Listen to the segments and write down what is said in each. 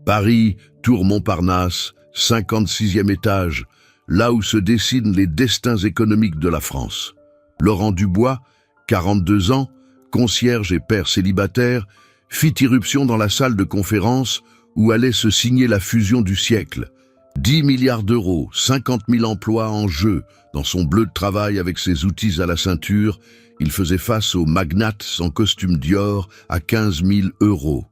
Paris, Tour Montparnasse, 56e étage, là où se dessinent les destins économiques de la France. Laurent Dubois, 42 ans, concierge et père célibataire, fit irruption dans la salle de conférence où allait se signer la fusion du siècle. 10 milliards d'euros, 50 000 emplois en jeu. Dans son bleu de travail avec ses outils à la ceinture, il faisait face aux magnates en costume Dior à 15 000 euros.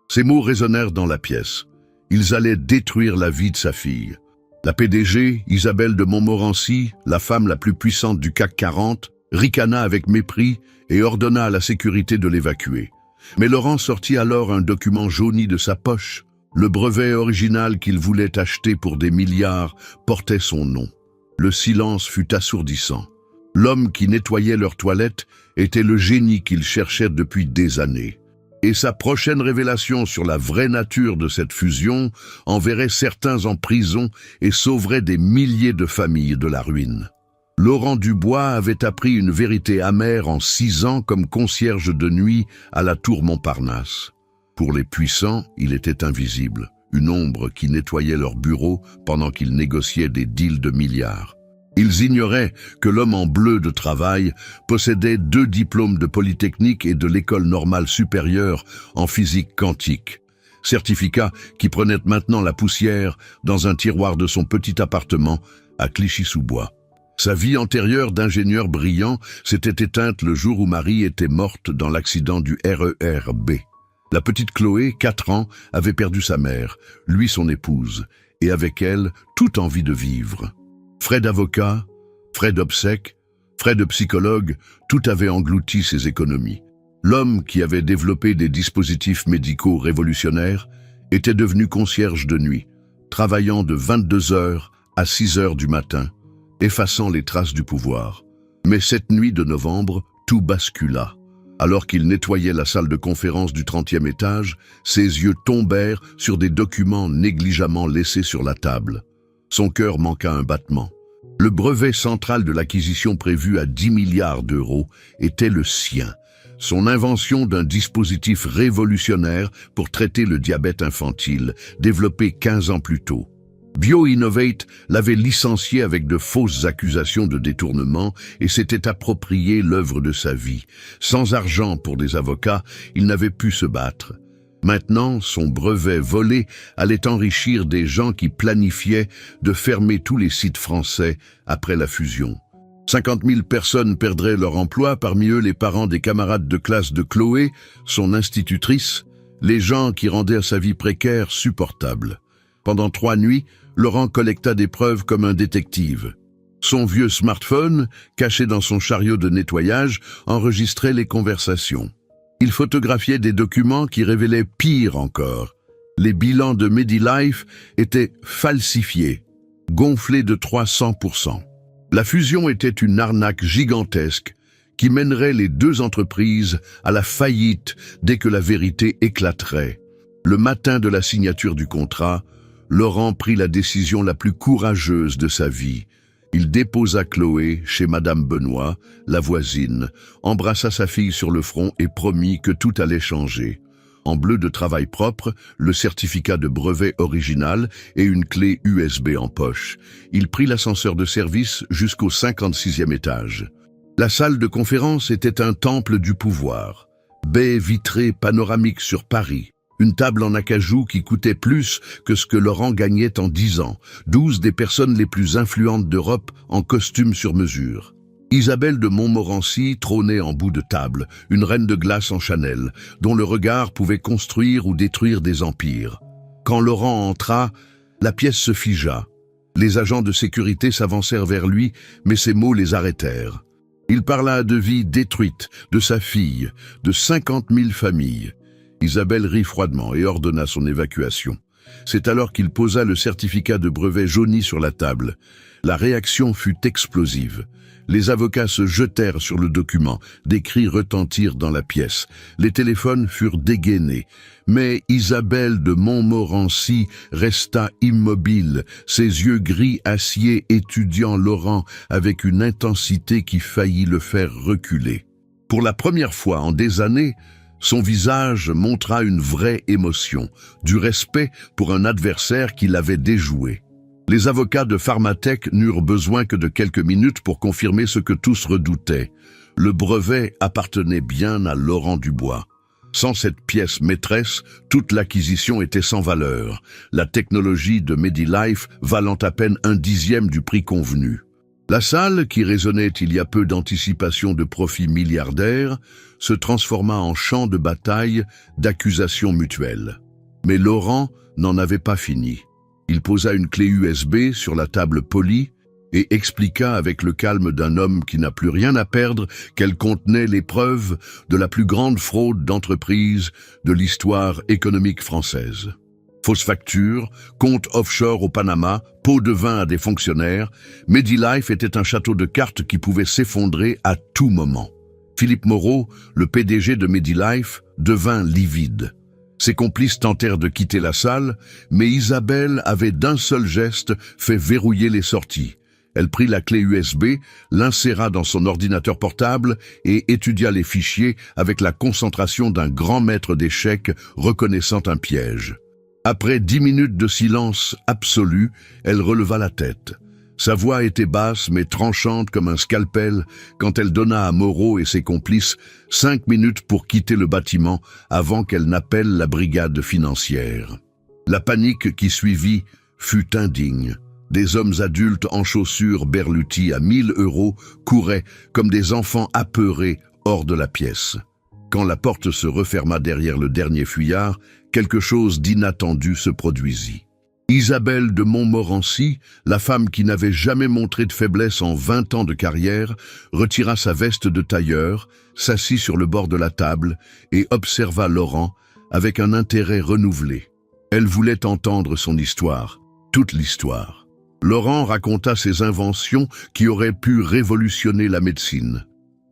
Ces mots résonnèrent dans la pièce. Ils allaient détruire la vie de sa fille. La PDG, Isabelle de Montmorency, la femme la plus puissante du CAC 40, ricana avec mépris et ordonna à la sécurité de l'évacuer. Mais Laurent sortit alors un document jauni de sa poche. Le brevet original qu'il voulait acheter pour des milliards portait son nom. Le silence fut assourdissant. L'homme qui nettoyait leurs toilettes était le génie qu'il cherchait depuis des années. Et sa prochaine révélation sur la vraie nature de cette fusion enverrait certains en prison et sauverait des milliers de familles de la ruine. Laurent Dubois avait appris une vérité amère en 6 ans comme concierge de nuit à la Tour Montparnasse. Pour les puissants, il était invisible, une ombre qui nettoyait leurs bureaux pendant qu'ils négociaient des deals de milliards. Ils ignoraient que l'homme en bleu de travail possédait 2 diplômes de Polytechnique et de l'École normale supérieure en physique quantique. Certificats qui prenaient maintenant la poussière dans un tiroir de son petit appartement à Clichy-sous-Bois. Sa vie antérieure d'ingénieur brillant s'était éteinte le jour où Marie était morte dans l'accident du RER B. La petite Chloé, 4 ans, avait perdu sa mère, lui son épouse, et avec elle, toute envie de vivre. Frais d'avocat, frais d'obsèques, frais de psychologue, tout avait englouti ses économies. L'homme qui avait développé des dispositifs médicaux révolutionnaires était devenu concierge de nuit, travaillant de 22 heures à 6 heures du matin, effaçant les traces du pouvoir. Mais cette nuit de novembre, tout bascula. Alors qu'il nettoyait la salle de conférence du 30e étage, ses yeux tombèrent sur des documents négligemment laissés sur la table. Son cœur manqua un battement. Le brevet central de l'acquisition prévue à 10 milliards d'euros était le sien. Son invention d'un dispositif révolutionnaire pour traiter le diabète infantile, développé 15 ans plus tôt. BioInnovate l'avait licencié avec de fausses accusations de détournement et s'était approprié l'œuvre de sa vie. Sans argent pour des avocats, il n'avait pu se battre. Maintenant, son brevet volé allait enrichir des gens qui planifiaient de fermer tous les sites français après la fusion. 50 000 personnes perdraient leur emploi, parmi eux les parents des camarades de classe de Chloé, son institutrice, les gens qui rendaient sa vie précaire supportable. Pendant 3 nuits, Laurent collecta des preuves comme un détective. Son vieux smartphone, caché dans son chariot de nettoyage, enregistrait les conversations. Il photographiait des documents qui révélaient pire encore. Les bilans de MediLife étaient falsifiés, gonflés de 300%. La fusion était une arnaque gigantesque qui mènerait les 2 entreprises à la faillite dès que la vérité éclaterait. Le matin de la signature du contrat, Laurent prit la décision la plus courageuse de sa vie. Il déposa Chloé chez Madame Benoît, la voisine, embrassa sa fille sur le front et promit que tout allait changer. En bleu de travail propre, le certificat de brevet original et une clé USB en poche. Il prit l'ascenseur de service jusqu'au 56e étage. La salle de conférence était un temple du pouvoir. Baie vitrée panoramique sur Paris. Une table en acajou qui coûtait plus que ce que Laurent gagnait en 10 ans. 12 des personnes les plus influentes d'Europe en costume sur mesure. Isabelle de Montmorency trônait en bout de table, une reine de glace en Chanel, dont le regard pouvait construire ou détruire des empires. Quand Laurent entra, la pièce se figea. Les agents de sécurité s'avancèrent vers lui, mais ses mots les arrêtèrent. Il parla de vies détruites, de sa fille, de 50 000 familles. Isabelle rit froidement et ordonna son évacuation. C'est alors qu'il posa le certificat de brevet jauni sur la table. La réaction fut explosive. Les avocats se jetèrent sur le document. Des cris retentirent dans la pièce. Les téléphones furent dégainés. Mais Isabelle de Montmorency resta immobile, ses yeux gris acier étudiant Laurent avec une intensité qui faillit le faire reculer. Pour la première fois en des années, Son visage montra une vraie émotion, du respect pour un adversaire qui l'avait déjoué. Les avocats de Pharmatech n'eurent besoin que de quelques minutes pour confirmer ce que tous redoutaient. Le brevet appartenait bien à Laurent Dubois. Sans cette pièce maîtresse, toute l'acquisition était sans valeur, la technologie de MediLife valant à peine 1/10 du prix convenu. La salle, qui résonnait il y a peu d'anticipation de profits milliardaires, se transforma en champ de bataille d'accusations mutuelles. Mais Laurent n'en avait pas fini. Il posa une clé USB sur la table polie et expliqua avec le calme d'un homme qui n'a plus rien à perdre qu'elle contenait les preuves de la plus grande fraude d'entreprise de l'histoire économique française. Fausses factures, comptes offshore au Panama, pots de vin à des fonctionnaires, MediLife était un château de cartes qui pouvait s'effondrer à tout moment. Philippe Moreau, le PDG de MediLife, devint livide. Ses complices tentèrent de quitter la salle, mais Isabelle avait d'un seul geste fait verrouiller les sorties. Elle prit la clé USB, l'inséra dans son ordinateur portable et étudia les fichiers avec la concentration d'un grand maître d'échecs reconnaissant un piège. Après 10 minutes de silence absolu, elle releva la tête. Sa voix était basse mais tranchante comme un scalpel quand elle donna à Moreau et ses complices 5 minutes pour quitter le bâtiment avant qu'elle n'appelle la brigade financière. La panique qui suivit fut indigne. Des hommes adultes en chaussures berlutis à 1 000 € couraient comme des enfants apeurés hors de la pièce. Quand la porte se referma derrière le dernier fuyard, quelque chose d'inattendu se produisit. Isabelle de Montmorency, la femme qui n'avait jamais montré de faiblesse en 20 ans de carrière, retira sa veste de tailleur, s'assit sur le bord de la table et observa Laurent avec un intérêt renouvelé. Elle voulait entendre son histoire, toute l'histoire. Laurent raconta ses inventions qui auraient pu révolutionner la médecine.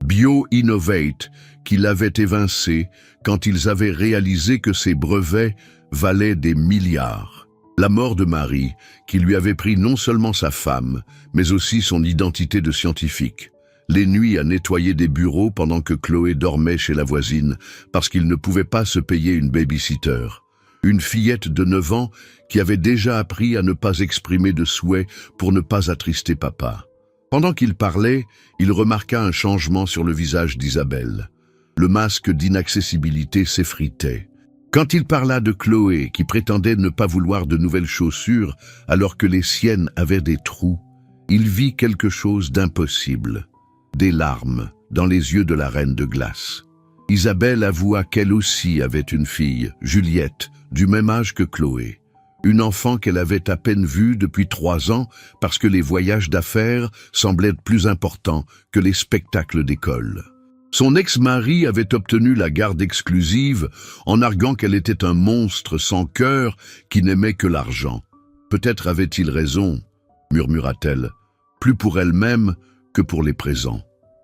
BioInnovate, qui l'avait évincé quand ils avaient réalisé que ses brevets valaient des milliards. La mort de Marie, qui lui avait pris non seulement sa femme, mais aussi son identité de scientifique. Les nuits à nettoyer des bureaux pendant que Chloé dormait chez la voisine, parce qu'il ne pouvait pas se payer une baby-sitter. Une fillette de 9 ans qui avait déjà appris à ne pas exprimer de souhait pour ne pas attrister papa. Pendant qu'il parlait, il remarqua un changement sur le visage d'Isabelle. Le masque d'inaccessibilité s'effritait. Quand il parla de Chloé, qui prétendait ne pas vouloir de nouvelles chaussures alors que les siennes avaient des trous, il vit quelque chose d'impossible. Des larmes dans les yeux de la reine de glace. Isabelle avoua qu'elle aussi avait une fille, Juliette, du même âge que Chloé. Une enfant qu'elle avait à peine vue depuis 3 ans parce que les voyages d'affaires semblaient plus importants que les spectacles d'école. Son ex-mari avait obtenu la garde exclusive en arguant qu'elle était un monstre sans cœur qui n'aimait que l'argent. Peut-être avait-il raison, murmura-t-elle, plus pour elle-même que pour les présents.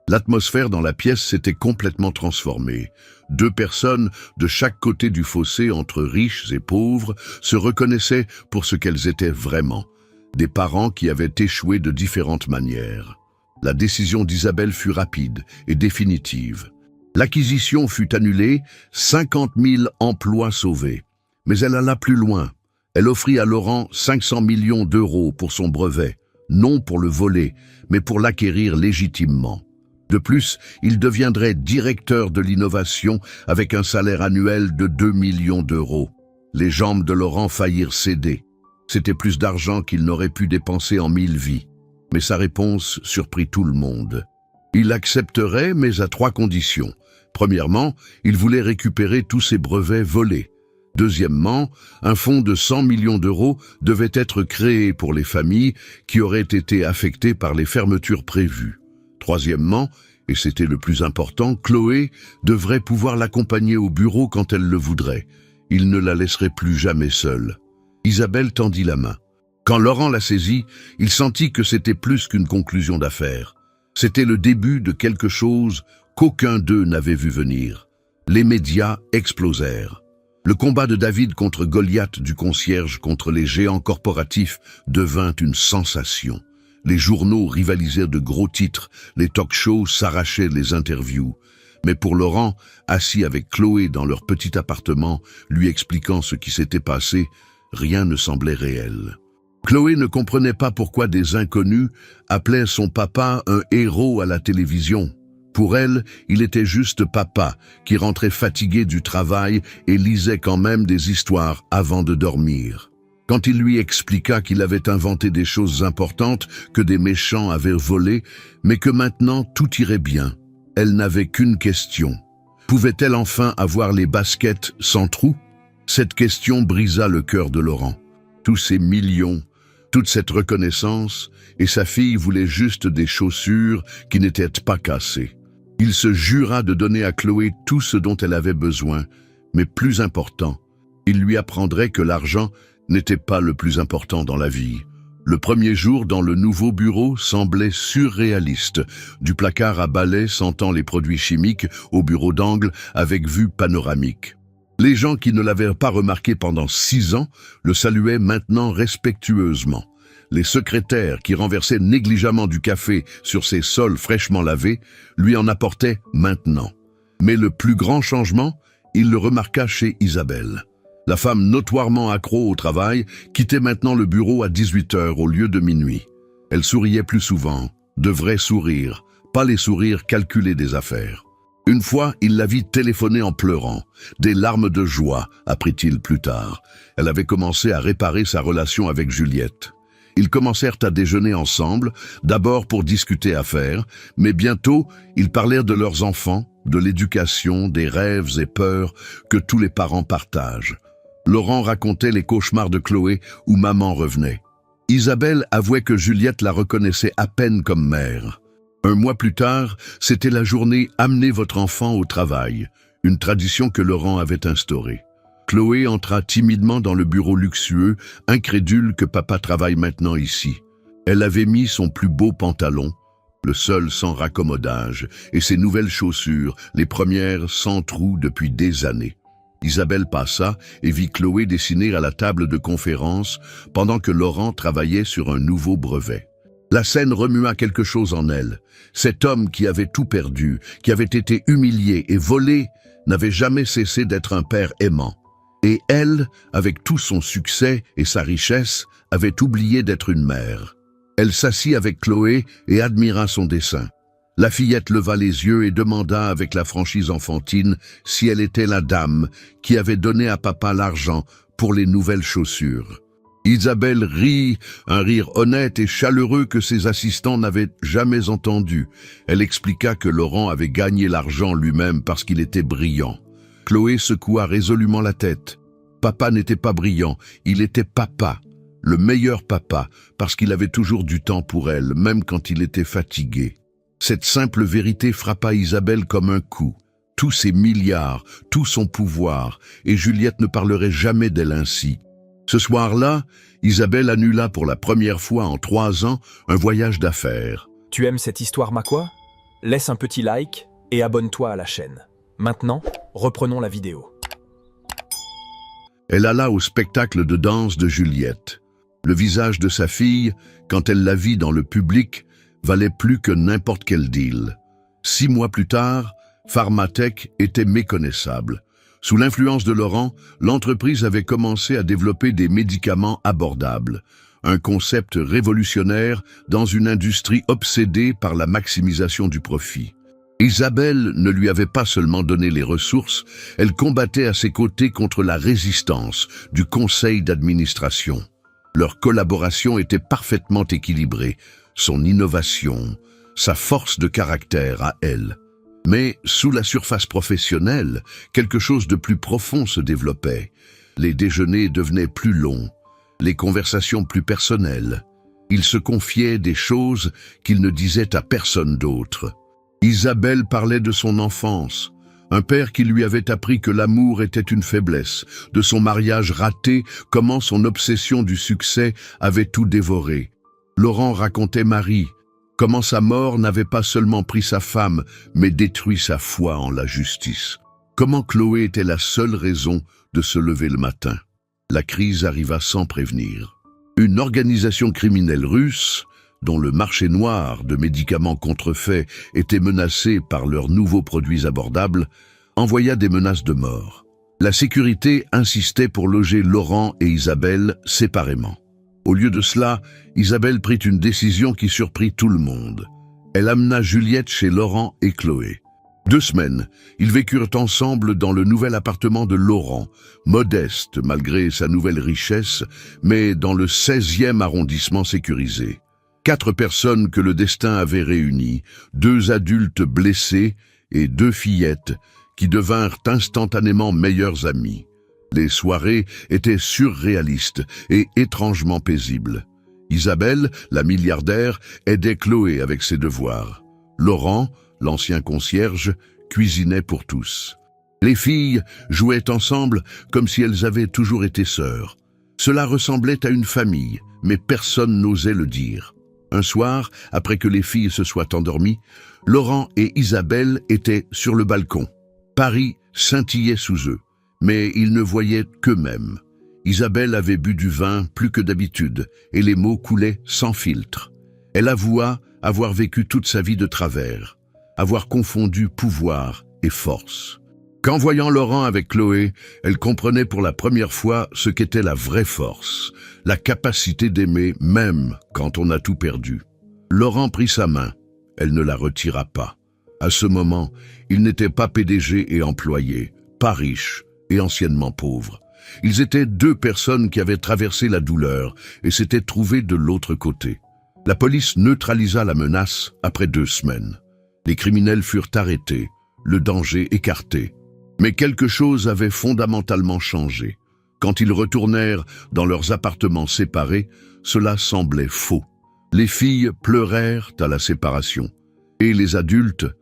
L'atmosphère dans la pièce s'était complètement transformée. 2 personnes de chaque côté du fossé entre riches et pauvres se reconnaissaient pour ce qu'elles étaient vraiment, des parents qui avaient échoué de différentes manières. La décision d'Isabelle fut rapide et définitive. L'acquisition fut annulée, 50 000 emplois sauvés. Mais elle alla plus loin. Elle offrit à Laurent 500 millions d'euros pour son brevet, non pour le voler, mais pour l'acquérir légitimement. De plus, il deviendrait directeur de l'innovation avec un salaire annuel de 2 millions d'euros. Les jambes de Laurent faillirent céder. C'était plus d'argent qu'il n'aurait pu dépenser en 1000 vies. Mais sa réponse surprit tout le monde. Il accepterait, mais à 3 conditions. Premièrement, il voulait récupérer tous ses brevets volés. Deuxièmement, un fonds de 100 millions d'euros devait être créé pour les familles qui auraient été affectées par les fermetures prévues. Troisièmement, et c'était le plus important, Chloé devrait pouvoir l'accompagner au bureau quand elle le voudrait. Il ne la laisserait plus jamais seule. Isabelle tendit la main. Quand Laurent la saisit, il sentit que c'était plus qu'une conclusion d'affaires. C'était le début de quelque chose qu'aucun d'eux n'avait vu venir. Les médias explosèrent. Le combat de David contre Goliath du concierge contre les géants corporatifs devint une sensation. Les journaux rivalisaient de gros titres, les talk-shows s'arrachaient les interviews. Mais pour Laurent, assis avec Chloé dans leur petit appartement, lui expliquant ce qui s'était passé, rien ne semblait réel. Chloé ne comprenait pas pourquoi des inconnus appelaient son papa un héros à la télévision. Pour elle, il était juste papa, qui rentrait fatigué du travail et lisait quand même des histoires avant de dormir. Quand il lui expliqua qu'il avait inventé des choses importantes que des méchants avaient volées, mais que maintenant tout irait bien, elle n'avait qu'une question. Pouvait-elle enfin avoir les baskets sans trous? Cette question brisa le cœur de Laurent. Tous ces millions, toute cette reconnaissance, et sa fille voulait juste des chaussures qui n'étaient pas cassées. Il se jura de donner à Chloé tout ce dont elle avait besoin, mais plus important, il lui apprendrait que l'argent n'était pas le plus important dans la vie. Le premier jour dans le nouveau bureau semblait surréaliste. Du placard à balai sentant les produits chimiques au bureau d'angle avec vue panoramique. Les gens qui ne l'avaient pas remarqué pendant 6 ans le saluaient maintenant respectueusement. Les secrétaires qui renversaient négligemment du café sur ses sols fraîchement lavés lui en apportaient maintenant. Mais le plus grand changement, il le remarqua chez Isabelle. La femme notoirement accro au travail quittait maintenant le bureau à 18h au lieu de minuit. Elle souriait plus souvent, de vrais sourires, pas les sourires calculés des affaires. Une fois, il la vit téléphoner en pleurant, des larmes de joie, apprit-il plus tard. Elle avait commencé à réparer sa relation avec Juliette. Ils commencèrent à déjeuner ensemble, d'abord pour discuter affaires, mais bientôt, ils parlèrent de leurs enfants, de l'éducation, des rêves et peurs que tous les parents partagent. Laurent racontait les cauchemars de Chloé où maman revenait. Isabelle avouait que Juliette la reconnaissait à peine comme mère. 1 mois plus tard, c'était la journée « Amenez votre enfant au travail », une tradition que Laurent avait instaurée. Chloé entra timidement dans le bureau luxueux, incrédule que papa travaille maintenant ici. Elle avait mis son plus beau pantalon, le seul sans raccommodage, et ses nouvelles chaussures, les premières sans trous depuis des années. Isabelle passa et vit Chloé dessiner à la table de conférence pendant que Laurent travaillait sur un nouveau brevet. La scène remua quelque chose en elle. Cet homme qui avait tout perdu, qui avait été humilié et volé, n'avait jamais cessé d'être un père aimant. Et elle, avec tout son succès et sa richesse, avait oublié d'être une mère. Elle s'assit avec Chloé et admira son dessin. La fillette leva les yeux et demanda avec la franchise enfantine si elle était la dame qui avait donné à papa l'argent pour les nouvelles chaussures. Isabelle rit, un rire honnête et chaleureux que ses assistants n'avaient jamais entendu. Elle expliqua que Laurent avait gagné l'argent lui-même parce qu'il était brillant. Chloé secoua résolument la tête. Papa n'était pas brillant, il était papa, le meilleur papa, parce qu'il avait toujours du temps pour elle, même quand il était fatigué. Cette simple vérité frappa Isabelle comme un coup. Tous ses milliards, tout son pouvoir, et Juliette ne parlerait jamais d'elle ainsi. Ce soir-là, Isabelle annula pour la première fois en 3 ans un voyage d'affaires. Tu aimes cette histoire, ma quoi? Laisse un petit like et abonne-toi à la chaîne. Maintenant, reprenons la vidéo. Elle alla au spectacle de danse de Juliette. Le visage de sa fille, quand elle la vit dans le public, valait plus que n'importe quel deal. 6 mois plus tard, Pharmatech était méconnaissable. Sous l'influence de Laurent, l'entreprise avait commencé à développer des médicaments abordables. Un concept révolutionnaire dans une industrie obsédée par la maximisation du profit. Isabelle ne lui avait pas seulement donné les ressources, elle combattait à ses côtés contre la résistance du conseil d'administration. Leur collaboration était parfaitement équilibrée, son innovation, sa force de caractère à elle. Mais sous la surface professionnelle, quelque chose de plus profond se développait. Les déjeuners devenaient plus longs, les conversations plus personnelles. Il se confiait des choses qu'il ne disait à personne d'autre. Isabelle parlait de son enfance, un père qui lui avait appris que l'amour était une faiblesse, de son mariage raté, comment son obsession du succès avait tout dévoré. Laurent racontait Marie, comment sa mort n'avait pas seulement pris sa femme, mais détruit sa foi en la justice. Comment Chloé était la seule raison de se lever le matin. La crise arriva sans prévenir. Une organisation criminelle russe, dont le marché noir de médicaments contrefaits était menacé par leurs nouveaux produits abordables, envoya des menaces de mort. La sécurité insistait pour loger Laurent et Isabelle séparément. Au lieu de cela, Isabelle prit une décision qui surprit tout le monde. Elle amena Juliette chez Laurent et Chloé. 2 semaines, ils vécurent ensemble dans le nouvel appartement de Laurent, modeste malgré sa nouvelle richesse, mais dans le 16e arrondissement sécurisé. 4 personnes que le destin avait réunies, 2 adultes blessés et 2 fillettes qui devinrent instantanément meilleures amies. Les soirées étaient surréalistes et étrangement paisibles. Isabelle, la milliardaire, aidait Chloé avec ses devoirs. Laurent, l'ancien concierge, cuisinait pour tous. Les filles jouaient ensemble comme si elles avaient toujours été sœurs. Cela ressemblait à une famille, mais personne n'osait le dire. Un soir, après que les filles se soient endormies, Laurent et Isabelle étaient sur le balcon. Paris scintillait sous eux, mais ils ne voyaient qu'eux-mêmes. Isabelle avait bu du vin plus que d'habitude, et les mots coulaient sans filtre. Elle avoua avoir vécu toute sa vie de travers, avoir confondu pouvoir et force. Qu'en voyant Laurent avec Chloé, elle comprenait pour la première fois ce qu'était la vraie force, la capacité d'aimer même quand on a tout perdu. Laurent prit sa main, elle ne la retira pas. À ce moment, il n'était pas PDG et employé, pas riche et anciennement pauvre. Ils étaient 2 personnes qui avaient traversé la douleur et s'étaient trouvées de l'autre côté. La police neutralisa la menace après 2 semaines. Les criminels furent arrêtés, le danger écarté. Mais quelque chose avait fondamentalement changé. Quand ils retournèrent dans leurs appartements séparés, cela semblait faux. Les filles pleurèrent à la séparation. Et les adultes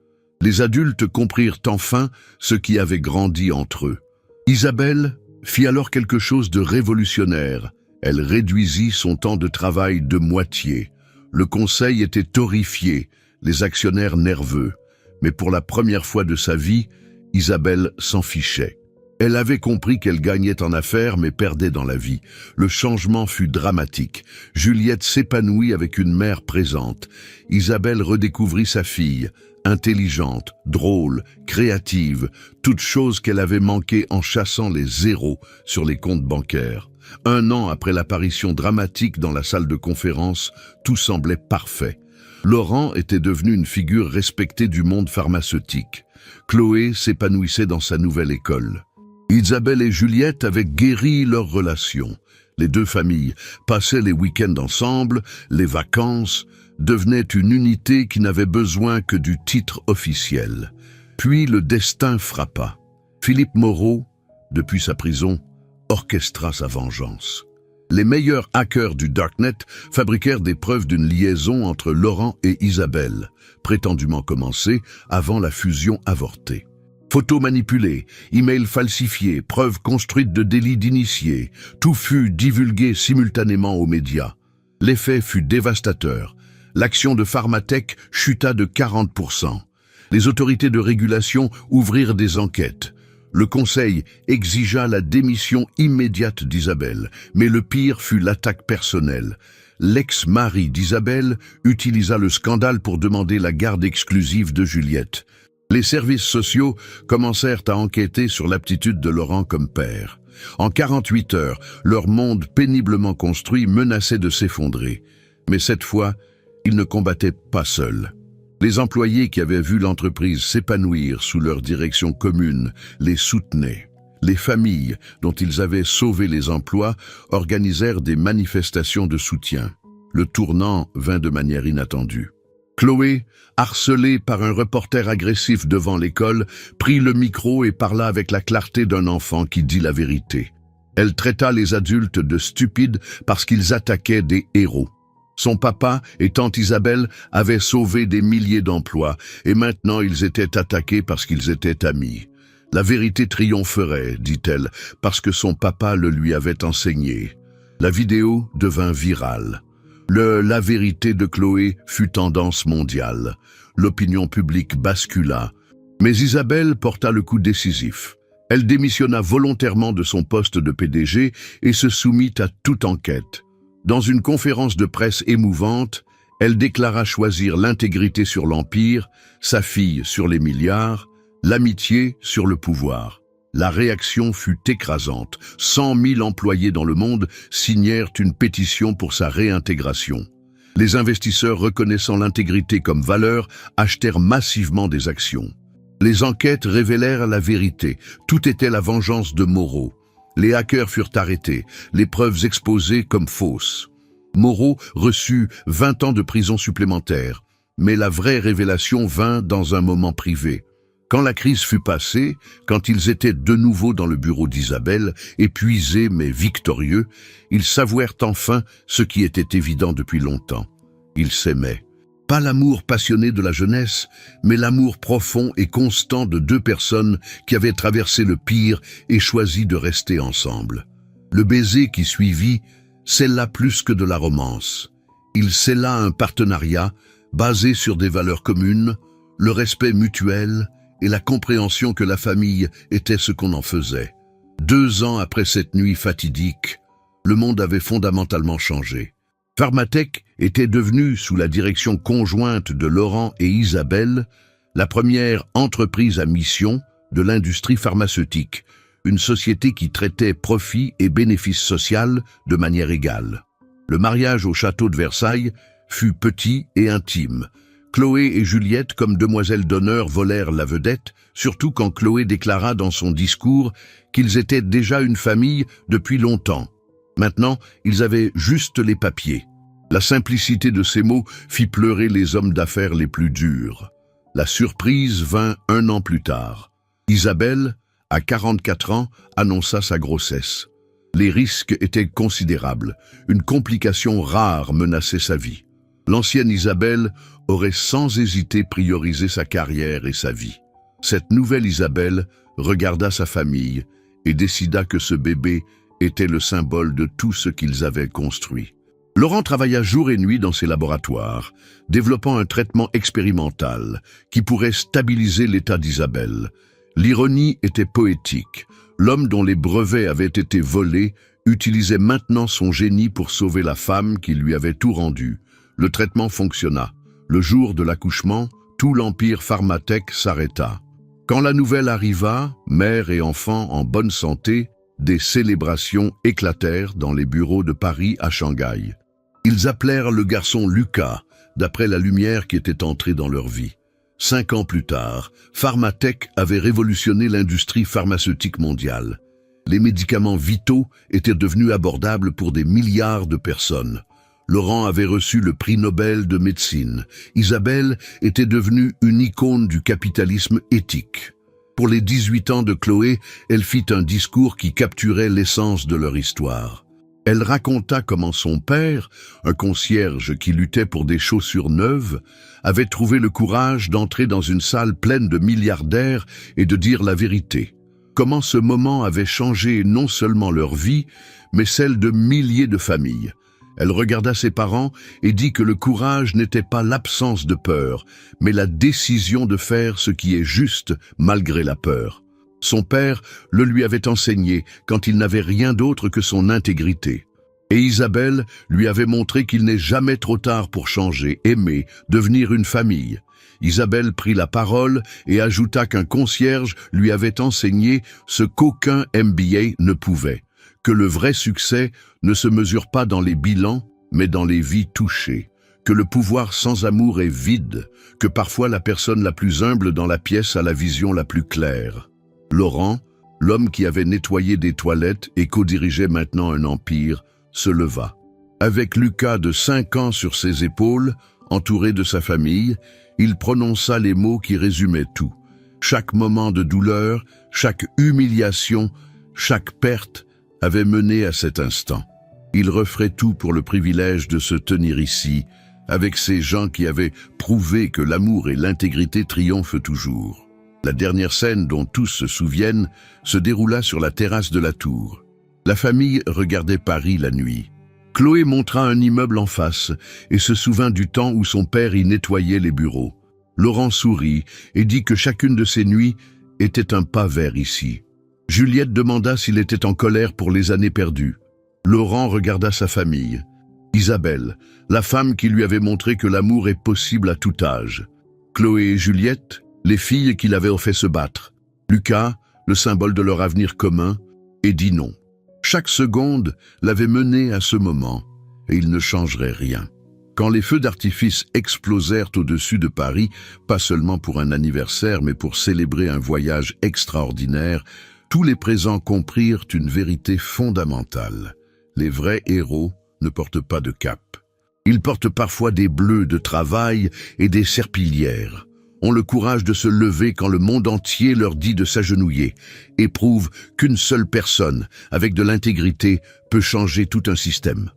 comprirent enfin ce qui avait grandi entre eux. Isabelle fit alors quelque chose de révolutionnaire. Elle réduisit son temps de travail de moitié. Le conseil était horrifié, les actionnaires nerveux. Mais pour la première fois de sa vie, Isabelle s'en fichait. Elle avait compris qu'elle gagnait en affaires mais perdait dans la vie. Le changement fut dramatique. Juliette s'épanouit avec une mère présente. Isabelle redécouvrit sa fille, intelligente, drôle, créative, toute chose qu'elle avait manqué en chassant les zéros sur les comptes bancaires. 1 an après l'apparition dramatique dans la salle de conférence, tout semblait parfait. Laurent était devenu une figure respectée du monde pharmaceutique. Chloé s'épanouissait dans sa nouvelle école. Isabelle et Juliette avaient guéri leur relation. Les 2 familles passaient les week-ends ensemble, les vacances devenaient une unité qui n'avait besoin que du titre officiel. Puis le destin frappa. Philippe Moreau, depuis sa prison, orchestra sa vengeance. Les meilleurs hackers du Darknet fabriquèrent des preuves d'une liaison entre Laurent et Isabelle, prétendument commencée avant la fusion avortée. Photos manipulées, emails falsifiés, preuves construites de délits d'initiés, tout fut divulgué simultanément aux médias. L'effet fut dévastateur. L'action de Pharmatech chuta de 40%. Les autorités de régulation ouvrirent des enquêtes. Le conseil exigea la démission immédiate d'Isabelle, mais le pire fut l'attaque personnelle. L'ex-mari d'Isabelle utilisa le scandale pour demander la garde exclusive de Juliette. Les services sociaux commencèrent à enquêter sur l'aptitude de Laurent comme père. En 48 heures, leur monde péniblement construit menaçait de s'effondrer. Mais cette fois, ils ne combattaient pas seuls. Les employés qui avaient vu l'entreprise s'épanouir sous leur direction commune les soutenaient. Les familles dont ils avaient sauvé les emplois organisèrent des manifestations de soutien. Le tournant vint de manière inattendue. Chloé, harcelée par un reporter agressif devant l'école, prit le micro et parla avec la clarté d'un enfant qui dit la vérité. Elle traita les adultes de stupides parce qu'ils attaquaient des héros. Son papa et tante Isabelle avaient sauvé des milliers d'emplois et maintenant ils étaient attaqués parce qu'ils étaient amis. La vérité triompherait, dit-elle, parce que son papa le lui avait enseigné. La vidéo devint virale. La vérité de Chloé fut tendance mondiale. L'opinion publique bascula. Mais Isabelle porta le coup décisif. Elle démissionna volontairement de son poste de PDG et se soumit à toute enquête. Dans une conférence de presse émouvante, Elle déclara choisir l'intégrité sur l'empire, sa fille sur les milliards, l'amitié sur le pouvoir. La réaction fut écrasante. 100 000 employés dans le monde signèrent une pétition pour sa réintégration. Les investisseurs reconnaissant l'intégrité comme valeur achetèrent massivement des actions. Les enquêtes révélèrent la vérité. Tout était la vengeance de Moreau. Les hackers furent arrêtés, les preuves exposées comme fausses. Moreau reçut 20 ans de prison supplémentaire, mais la vraie révélation vint dans un moment privé. Quand la crise fut passée, quand ils étaient de nouveau dans le bureau d'Isabelle, épuisés mais victorieux, ils s'avouèrent enfin ce qui était évident depuis longtemps. Ils s'aimaient. Pas l'amour passionné de la jeunesse, mais l'amour profond et constant de deux personnes qui avaient traversé le pire et choisi de rester ensemble. Le baiser qui suivit scella plus que de la romance. Il scella un partenariat basé sur des valeurs communes, le respect mutuel et la compréhension que la famille était ce qu'on en faisait. 2 ans après cette nuit fatidique, le monde avait fondamentalement changé. Pharmatech était devenue, sous la direction conjointe de Laurent et Isabelle, la première entreprise à mission de l'industrie pharmaceutique, une société qui traitait profit et bénéfices sociaux de manière égale. Le mariage au château de Versailles fut petit et intime. Chloé et Juliette, comme demoiselles d'honneur, volèrent la vedette, surtout quand Chloé déclara dans son discours qu'ils étaient déjà une famille depuis longtemps. Maintenant, ils avaient juste les papiers. La simplicité de ces mots fit pleurer les hommes d'affaires les plus durs. La surprise vint 1 an plus tard. Isabelle, à 44 ans, annonça sa grossesse. Les risques étaient considérables. Une complication rare menaçait sa vie. L'ancienne Isabelle aurait sans hésiter priorisé sa carrière et sa vie. Cette nouvelle Isabelle regarda sa famille et décida que ce bébé était le symbole de tout ce qu'ils avaient construit. Laurent travailla jour et nuit dans ses laboratoires, développant un traitement expérimental qui pourrait stabiliser l'état d'Isabelle. L'ironie était poétique. L'homme dont les brevets avaient été volés utilisait maintenant son génie pour sauver la femme qui lui avait tout rendu. Le traitement fonctionna. Le jour de l'accouchement, tout l'empire Pharmatech s'arrêta. Quand la nouvelle arriva, mère et enfant en bonne santé, des célébrations éclatèrent dans les bureaux de Paris à Shanghai. Ils appelèrent le garçon Lucas, d'après la lumière qui était entrée dans leur vie. 5 ans plus tard, Pharmatech avait révolutionné l'industrie pharmaceutique mondiale. Les médicaments vitaux étaient devenus abordables pour des milliards de personnes. Laurent avait reçu le prix Nobel de médecine. Isabelle était devenue une icône du capitalisme éthique. Pour les 18 ans de Chloé, elle fit un discours qui capturait l'essence de leur histoire. Elle raconta comment son père, un concierge qui luttait pour des chaussures neuves, avait trouvé le courage d'entrer dans une salle pleine de milliardaires et de dire la vérité. Comment ce moment avait changé non seulement leur vie, mais celle de milliers de familles. Elle regarda ses parents et dit que le courage n'était pas l'absence de peur, mais la décision de faire ce qui est juste malgré la peur. Son père le lui avait enseigné quand il n'avait rien d'autre que son intégrité. Et Isabelle lui avait montré qu'il n'est jamais trop tard pour changer, aimer, devenir une famille. Isabelle prit la parole et ajouta qu'un concierge lui avait enseigné ce qu'aucun MBA ne pouvait, que le vrai succès ne se mesure pas dans les bilans, mais dans les vies touchées, que le pouvoir sans amour est vide, que parfois la personne la plus humble dans la pièce a la vision la plus claire. Laurent, l'homme qui avait nettoyé des toilettes et co-dirigeait maintenant un empire, se leva. Avec Lucas de 5 ans sur ses épaules, entouré de sa famille, il prononça les mots qui résumaient tout. Chaque moment de douleur, chaque humiliation, chaque perte avait mené à cet instant. Il referait tout pour le privilège de se tenir ici, avec ces gens qui avaient prouvé que l'amour et l'intégrité triomphent toujours. La dernière scène dont tous se souviennent se déroula sur la terrasse de la tour. La famille regardait Paris la nuit. Chloé montra un immeuble en face et se souvint du temps où son père y nettoyait les bureaux. Laurent sourit et dit que chacune de ces nuits était un pas vers ici. Juliette demanda s'il était en colère pour les années perdues. Laurent regarda sa famille. Isabelle, la femme qui lui avait montré que l'amour est possible à tout âge. Chloé et Juliette, les filles qui l'avaient fait se battre. Lucas, le symbole de leur avenir commun, et Dinon. Chaque seconde l'avait mené à ce moment, et il ne changerait rien. Quand les feux d'artifice explosèrent au-dessus de Paris, pas seulement pour un anniversaire, mais pour célébrer un voyage extraordinaire, tous les présents comprirent une vérité fondamentale. Les vrais héros ne portent pas de cap. Ils portent parfois des bleus de travail et des serpillières. Ont le courage de se lever quand le monde entier leur dit de s'agenouiller, et prouvent qu'une seule personne, avec de l'intégrité, peut changer tout un système.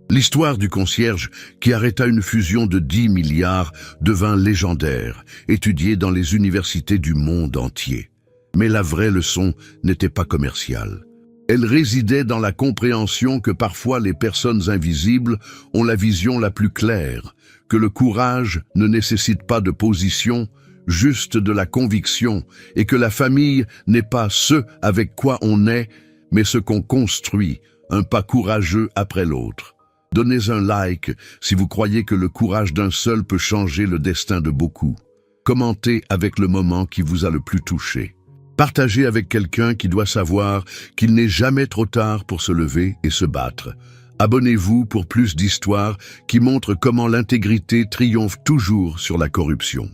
L'histoire du concierge qui arrêta une fusion de 10 milliards devint légendaire, étudiée dans les universités du monde entier. Mais la vraie leçon n'était pas commerciale. Elle résidait dans la compréhension que parfois les personnes invisibles ont la vision la plus claire, que le courage ne nécessite pas de position, juste de la conviction, et que la famille n'est pas ce avec quoi on est, mais ce qu'on construit, un pas courageux après l'autre. Donnez un like si vous croyez que le courage d'un seul peut changer le destin de beaucoup. Commentez avec le moment qui vous a le plus touché. Partagez avec quelqu'un qui doit savoir qu'il n'est jamais trop tard pour se lever et se battre. Abonnez-vous pour plus d'histoires qui montrent comment l'intégrité triomphe toujours sur la corruption.